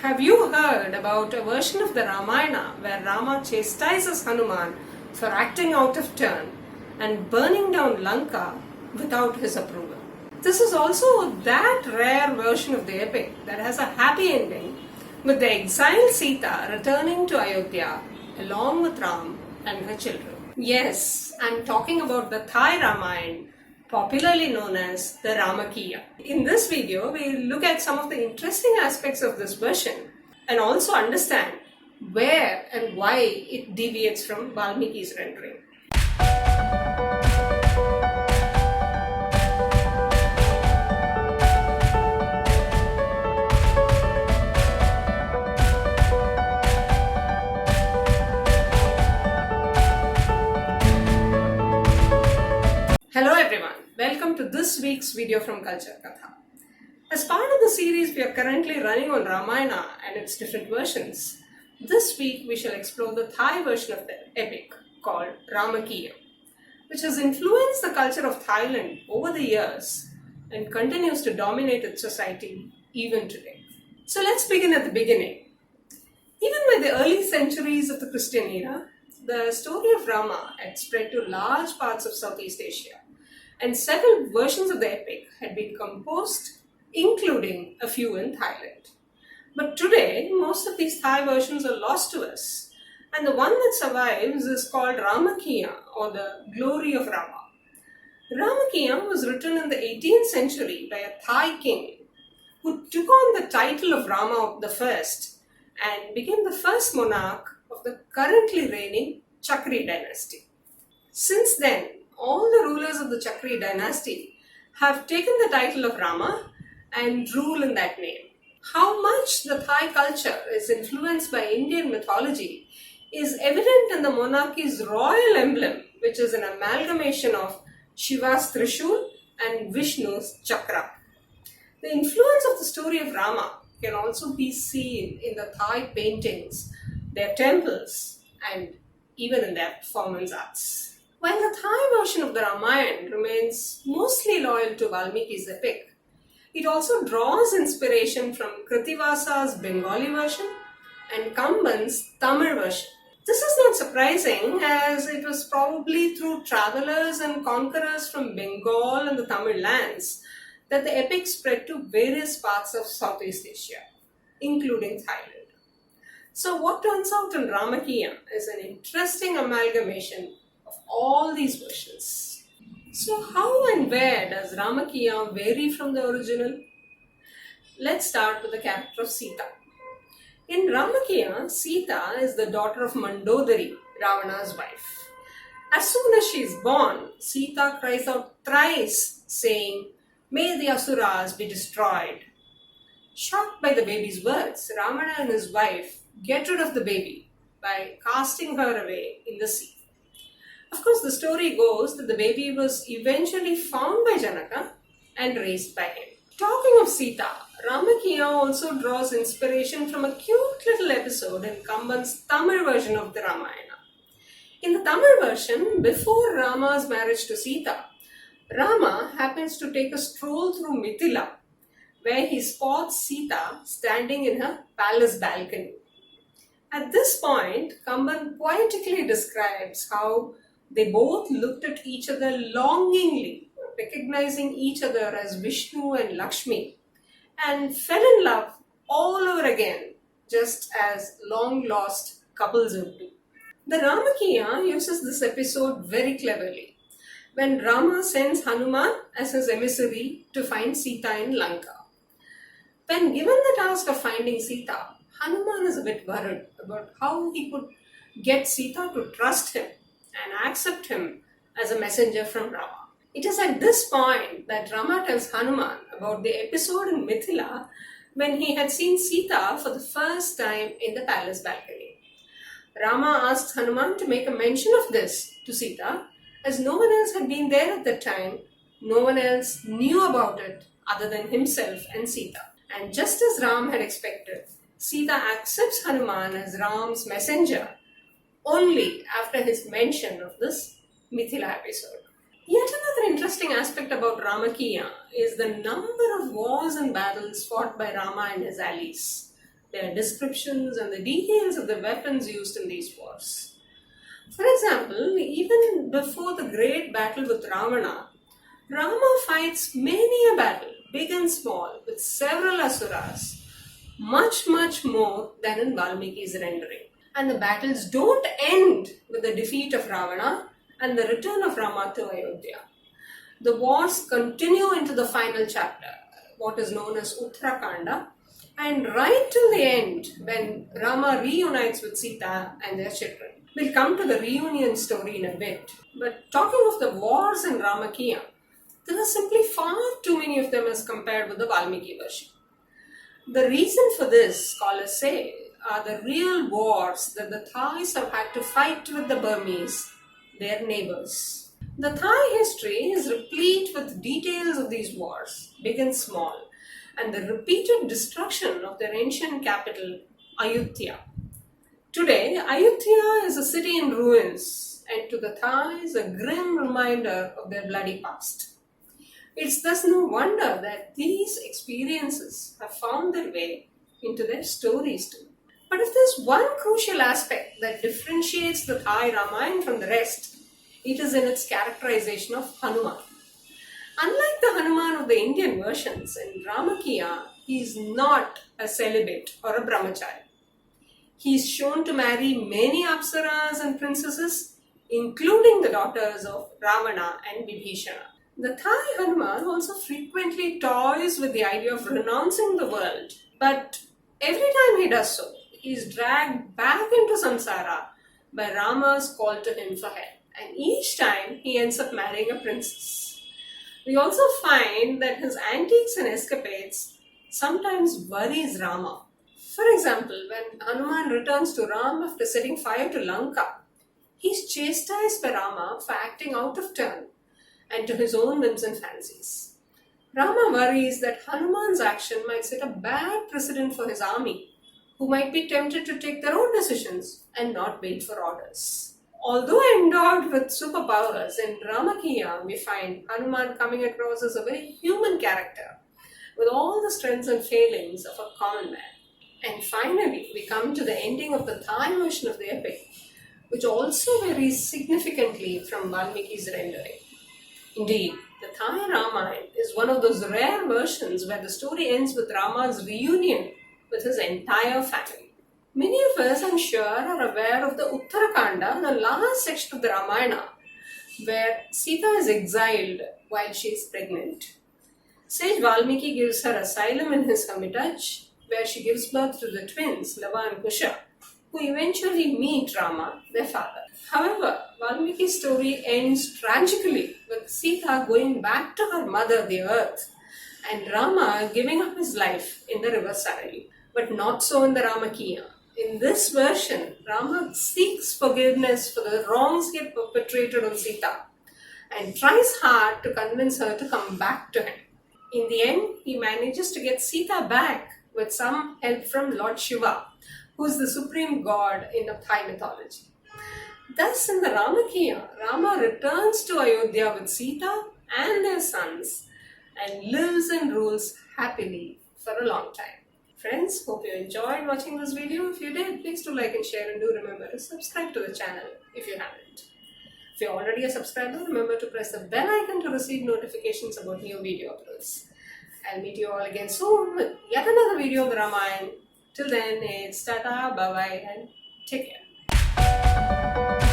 Have you heard about a version of the Ramayana where Rama chastises Hanuman for acting out of turn and burning down Lanka without his approval? This is also that rare version of the epic that has a happy ending, with the exiled Sita returning to Ayodhya along with Ram and her children. Yes, I'm talking about the Thai Ramayan, popularly known as the Ramakien. In this video, we look at some of the interesting aspects of this version and also understand where and why it deviates from Valmiki's rendering. Hello everyone, welcome to this week's video from Kulture Katha. As part of the series we are currently running on Ramayana and its different versions, this week we shall explore the Thai version of the epic called Ramakien, which has influenced the culture of Thailand over the years and continues to dominate its society even today. So let's begin at the beginning. Even by the early centuries of the Christian era, the story of Rama had spread to large parts of Southeast Asia, and several versions of the epic had been composed, including a few in Thailand. But today, most of these Thai versions are lost to us, and the one that survives is called Ramakien, or the Glory of Rama. Ramakien was written in the 18th century by a Thai king who took on the title of Rama I and became the first monarch of the currently reigning Chakri dynasty. Since then, all the rulers of the Chakri dynasty have taken the title of Rama and rule in that name. How much the Thai culture is influenced by Indian mythology is evident in the monarchy's royal emblem, which is an amalgamation of Shiva's Trishul and Vishnu's Chakra. The influence of the story of Rama can also be seen in the Thai paintings, their temples, and even in their performance arts. While the Thai version of the Ramayan remains mostly loyal to Valmiki's epic, it also draws inspiration from Kritivasa's Bengali version and Kamban's Tamil version. This is not surprising, as it was probably through travelers and conquerors from Bengal and the Tamil lands that the epic spread to various parts of Southeast Asia, including Thailand. So what turns out in Ramakien is an interesting amalgamation of all these versions. So how and where does Ramakien vary from the original? Let's start with the character of Sita. In Ramakien, Sita is the daughter of Mandodari, Ravana's wife. As soon as she is born, Sita cries out thrice, saying, "May the Asuras be destroyed." Shocked by the baby's words, Ravana and his wife get rid of the baby by casting her away in the sea. Of course, the story goes that the baby was eventually found by Janaka and raised by him. Talking of Sita, Ramakien also draws inspiration from a cute little episode in Kamban's Tamil version of the Ramayana. In the Tamil version, before Rama's marriage to Sita, Rama happens to take a stroll through Mithila, where he spots Sita standing in her palace balcony. At this point, Kamban poetically describes how they both looked at each other longingly, recognizing each other as Vishnu and Lakshmi, and fell in love all over again, just as long-lost couples would do. The Ramakien uses this episode very cleverly, when Rama sends Hanuman as his emissary to find Sita in Lanka. When given the task of finding Sita, Hanuman is a bit worried about how he could get Sita to trust him and accept him as a messenger from Rama. It is at this point that Rama tells Hanuman about the episode in Mithila when he had seen Sita for the first time in the palace balcony. Rama asks Hanuman to make a mention of this to Sita, as no one else had been there at that time. No one else knew about it other than himself and Sita. And just as Ram had expected, Sita accepts Hanuman as Ram's messenger only after his mention of this Mithila episode. Yet another interesting aspect about Ramakien is the number of wars and battles fought by Rama and his allies. their descriptions, and the details of the weapons used in these wars. For example, even before the great battle with Ravana, Rama fights many a battle, big and small, with several asuras, much more than in Valmiki's rendering. And the battles don't end with the defeat of Ravana and the return of Rama to Ayodhya. The wars continue into the final chapter, what is known as Uttarakanda, and right till the end, when Rama reunites with Sita and their children. We'll come to the reunion story in a bit. But talking of the wars in Ramakien, there are simply far too many of them as compared with the Valmiki version. The reason for this, scholars say, are the real wars that the Thais have had to fight with the Burmese, their neighbors. The Thai history is replete with details of these wars, big and small, and the repeated destruction of their ancient capital, Ayutthaya. Today, Ayutthaya is a city in ruins, and to the Thais, a grim reminder of their bloody past. It's thus no wonder that these experiences have found their way into their stories too. But if there's one crucial aspect that differentiates the Thai Ramayan from the rest, it is in its characterization of Hanuman. Unlike the Hanuman of the Indian versions, in Ramakien, he is not a celibate or a brahmachari. He is shown to marry many apsaras and princesses, including the daughters of Ravana and Vibhishana. The Thai Hanuman also frequently toys with the idea of renouncing the world, but every time he does so, he is dragged back into samsara by Rama's call to him for help, and each time he ends up marrying a princess. We also find that his antics and escapades sometimes worries Rama. For example, when Hanuman returns to Ram after setting fire to Lanka, he is chastised by Rama for acting out of turn and to his own whims and fancies. Rama worries that Hanuman's action might set a bad precedent for his army, who might be tempted to take their own decisions and not wait for orders. Although endowed with superpowers, in Ramakien we find Hanuman coming across as a very human character, with all the strengths and failings of a common man. And finally, we come to the ending of the Thai version of the epic, which also varies significantly from Valmiki's rendering. Indeed, the Thai Ramayana is one of those rare versions where the story ends with Rama's reunion with his entire family. Many of us, I'm sure, are aware of the Uttarakanda, the last section of the Ramayana, where Sita is exiled while she is pregnant. Sage Valmiki gives her asylum in his hermitage, where she gives birth to the twins, Lava and Kusha, who eventually meet Rama, their father. However, Valmiki's story ends tragically with Sita going back to her mother, the earth, and Rama giving up his life in the river Sarali. But not so in the Ramakien. In this version, Rama seeks forgiveness for the wrongs he had perpetrated on Sita and tries hard to convince her to come back to him. In the end, he manages to get Sita back with some help from Lord Shiva, who is the supreme god in the Thai mythology. Thus, in the Ramakien, Rama returns to Ayodhya with Sita and their sons and lives and rules happily for a long time. Friends, hope you enjoyed watching this video. If you did, please do like and share, and do remember to subscribe to the channel if you haven't. If you're already a subscriber, remember to press the bell icon to receive notifications about new video uploads. I'll meet you all again soon with yet another video of the Ramayan. Till then, it's tata, bye bye, and take care.